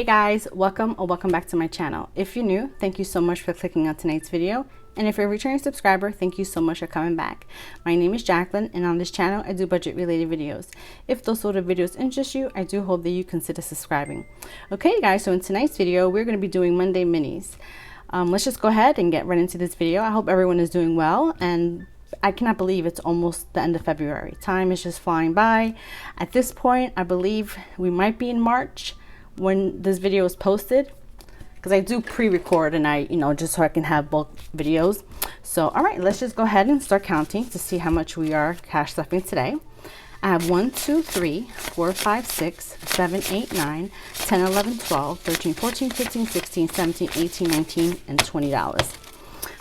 guys, welcome back to my channel. If you're new, thank you so much for clicking on tonight's video. And if you're a returning subscriber, thank you so much for coming back. My name is Jacqueline, and on this channel, I do budget related videos. If those sort of videos interest you, I do hope that you consider subscribing. Okay guys, so in tonight's video, we're going to be doing Monday minis. Let's just go ahead and get right into this video. I hope everyone is doing well, and I cannot believe it's almost the end of February. Time is just flying by. At this point, I believe we might be in March when this video is posted, because I do pre-record and just so I can have both videos. So all right, let's just go ahead and start counting to see how much we are cash stuffing today. I have 1, 2, 3, 4, 5, 6, 7, 8, 9, 10, 11, 12, 13, 14, 15, 16, 17, 18, 19, and $20.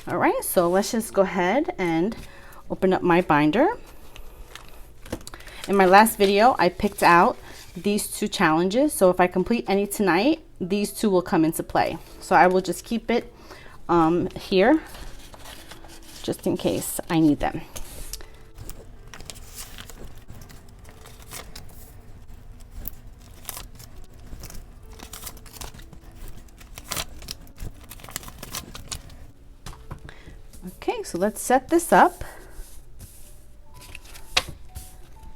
All right, so let's just go ahead and open up my binder. In my last video, I picked out these two challenges, so if I complete any tonight, these two will come into play. So I will just keep it here just in case I need them. Okay, so let's set this up.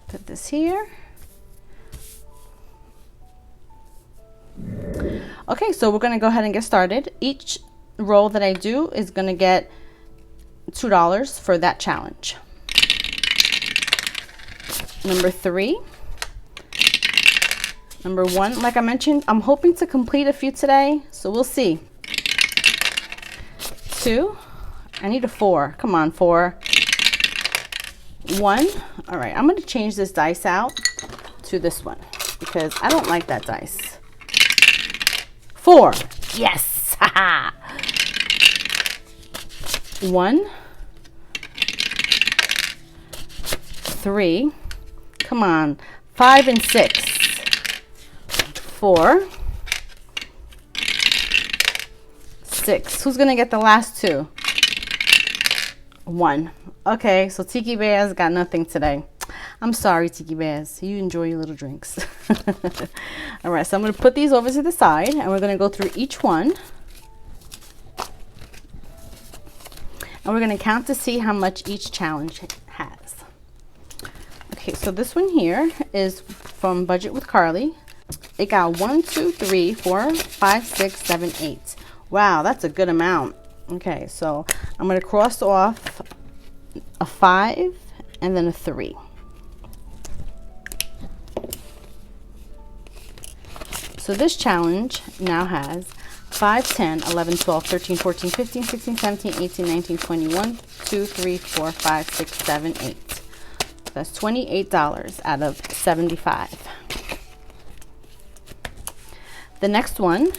Put this here. Okay, so we're going to go ahead and get started. Each roll that I do is going to get $2 for that challenge. Number 3. Number 1, like I mentioned, I'm hoping to complete a few today, so we'll see. 2. I need a 4. Come on, 4. 1. All right, I'm going to change this dice out to this one because I don't like that dice. 4. Yes. 1. 3. Come on. 5 and 6. 4. 6. Who's going to get the last 2? 1. Okay, so Tiki Bears got nothing today. I'm sorry, Tiki Bears. You enjoy your little drinks. All right, so I'm going to put these over to the side, and we're going to go through each one. And we're going to count to see how much each challenge has. Okay, so this one here is from Budget with Carly. It got 1, 2, 3, 4, 5, 6, 7, 8. Wow, that's a good amount. Okay, so I'm going to cross off a 5 and then a 3. So this challenge now has 5, 10, 11, 12, 13, 14, 15, 16, 17, 18, 19, 20, 1, 2, 3, 4, 5, 6, 7, 8. That's $28 out of 75. The next one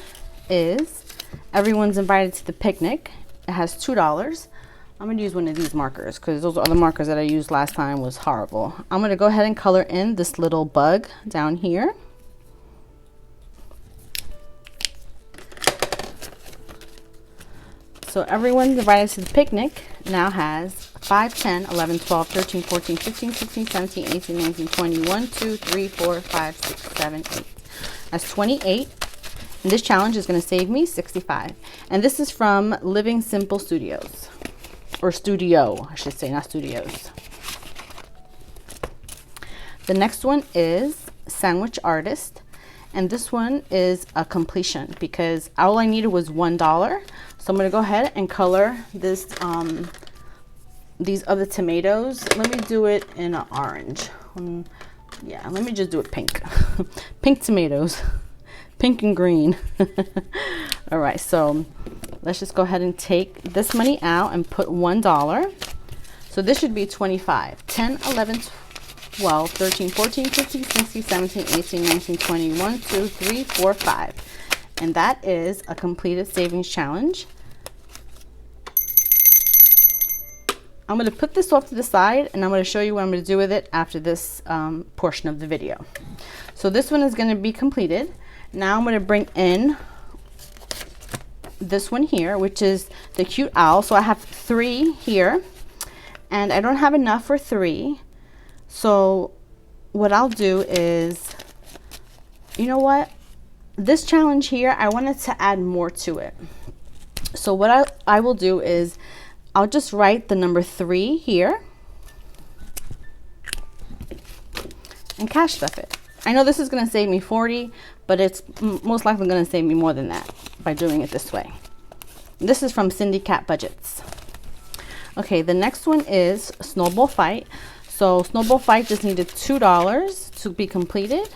is Everyone's Invited to the Picnic. It has $2. I'm going to use one of these markers because those other markers that I used last time was horrible. I'm going to go ahead and color in this little bug down here. So Everyone's Invited to the Picnic now has 5, 10, 11, 12, 13, 14, 15, 16, 17, 18, 19, 20, 1, 2, 3, 4, 5, 6, 7, 8. That's 28. And this challenge is going to save me 65. And this is from Living Simple Studios. Or Studio, I should say, not Studios. The next one is Sandwich Artist. And this one is a completion because all I needed was $1. So I'm going to go ahead and color this, these other tomatoes. Let me do it in an orange. Yeah, let me just do it pink. Pink tomatoes. Pink and green. All right, so let's just go ahead and take this money out and put $1. So this should be 25. 10, 11, 12, 13, 14, 15, 16, 17, 18, 19, 20, 1, 2, 3, 4, 5. And that is a completed savings challenge. I'm going to put this off to the side, and I'm going to show you what I'm going to do with it after this portion of the video. So this one is going to be completed. Now I'm going to bring in this one here, which is the cute owl. So I have 3 here, and I don't have enough for 3. So what I'll do is, you know what? this challenge here, I wanted to add more to it. So what I will do is I'll just write the number 3 here and cash stuff it. I know this is going to save me 40, but it's most likely going to save me more than that by doing it this way. This is from Budgetwithpeejay. Okay, the next one is Snowball Fight. So Snowball Fight just needed $2 to be completed.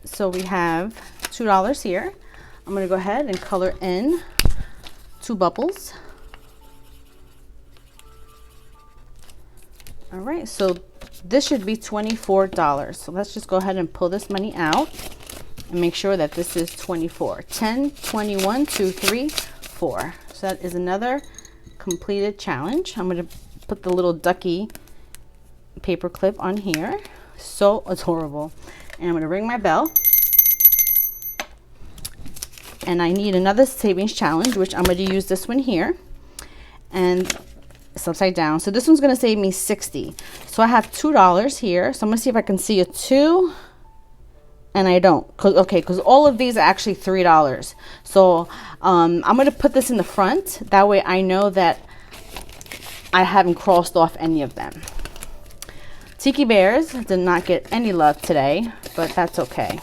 So we have $2 here. I'm going to go ahead and color in 2 bubbles. All right, so this should be $24. So let's just go ahead and pull this money out and make sure that this is 24. 10, 21, 2, 3, 4. So that is another completed challenge. I'm going to put the little ducky paper clip on here. So adorable. And I'm going to ring my bell. And I need another savings challenge, which I'm going to use this one here. And it's upside down. So this one's going to save me 60. So I have $2 here. So I'm going to see if I can see a 2. And I don't. Because all of these are actually $3. So I'm going to put this in the front. That way I know that I haven't crossed off any of them. Tiki Bears did not get any love today, but that's okay.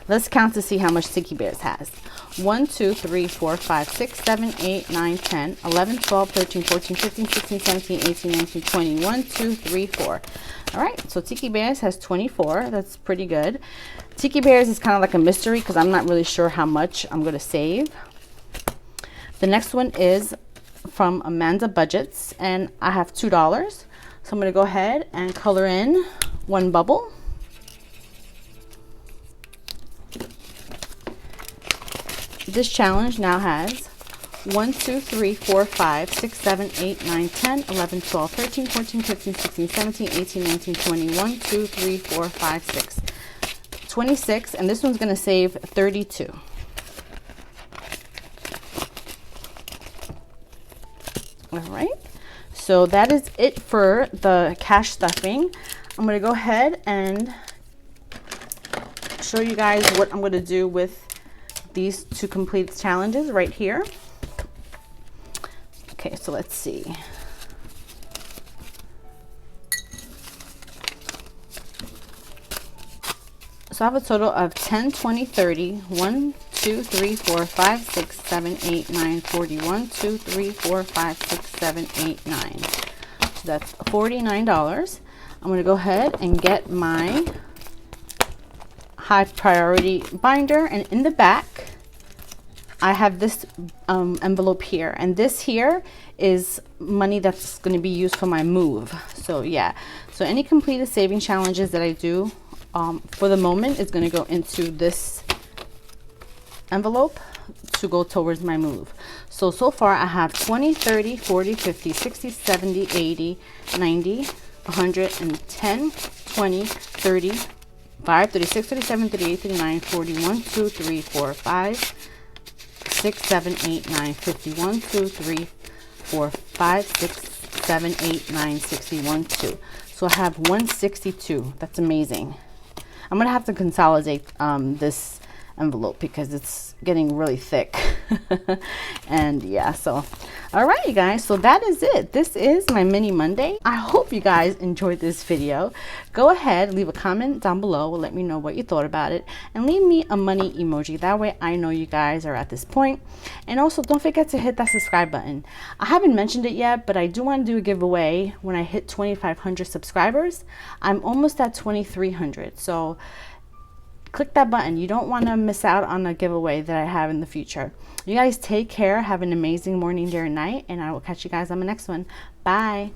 Let's count to see how much Tiki Bears has. 1, 2, 3, 4, 5, 6, 7, 8, 9, 10, 11, 12, 13, 14, 15, 16, 17, 18, 19, 20. 1, 2, 3, 4. All right, so Tiki Bears has 24. That's pretty good. Tiki Bears is kind of like a mystery because I'm not really sure how much I'm going to save. The next one is from mbbmusic, and I have $2. So I'm going to go ahead and color in 1 bubble. This challenge now has 1, 2, 3, 4, 5, 6, 7, 8, 9, 10, 11, 12, 13, 14, 15, 16, 17, 18, 19, 20. 1, 2, 3, 4, 5, 6. 26, and this one's going to save 32. All right, so that is it for the cash stuffing. I'm going to go ahead and show you guys what I'm going to do with these 2 complete challenges right here. Okay, so let's see. So I have a total of 10, 20, 30, 1, 2, 3, 4, 5, 6, 7, 8, 9, 40. 1, 2, 3, 4, 5, 6, 7, 8, 9. So that's $49. I'm going to go ahead and get my high priority binder, and in the back I have this envelope here, and this here is money that's going to be used for my move. So yeah, so any completed saving challenges that I do for the moment is going to go into this envelope to go towards my move. So far I have 20, 30, 40, 50, 60, 70, 80, 90, 110, 20, 30, 5, 36, 37, 38, 39, 41, 2, 3, 4, 5, 6, 7, 8, 9, 50, 1, 2, 3, 4, 5, 6, 7, 8, 9, 61, 2. So I have 162. That's amazing. I'm going to have to consolidate this envelope because it's getting really thick. And yeah, so all right, you guys, so that is it. This is my mini Monday. I hope you guys enjoyed this video. Go ahead, leave a comment down below, let me know what you thought about it, and leave me a money emoji. That way I know you guys are at this point. And also don't forget to hit that subscribe button. I haven't mentioned it yet, but I do want to do a giveaway when I hit 2,500 subscribers. I'm almost at 2,300, so click that button. You don't want to miss out on a giveaway that I have in the future. You guys take care. Have an amazing morning, day, or night, and I will catch you guys on the next one. Bye.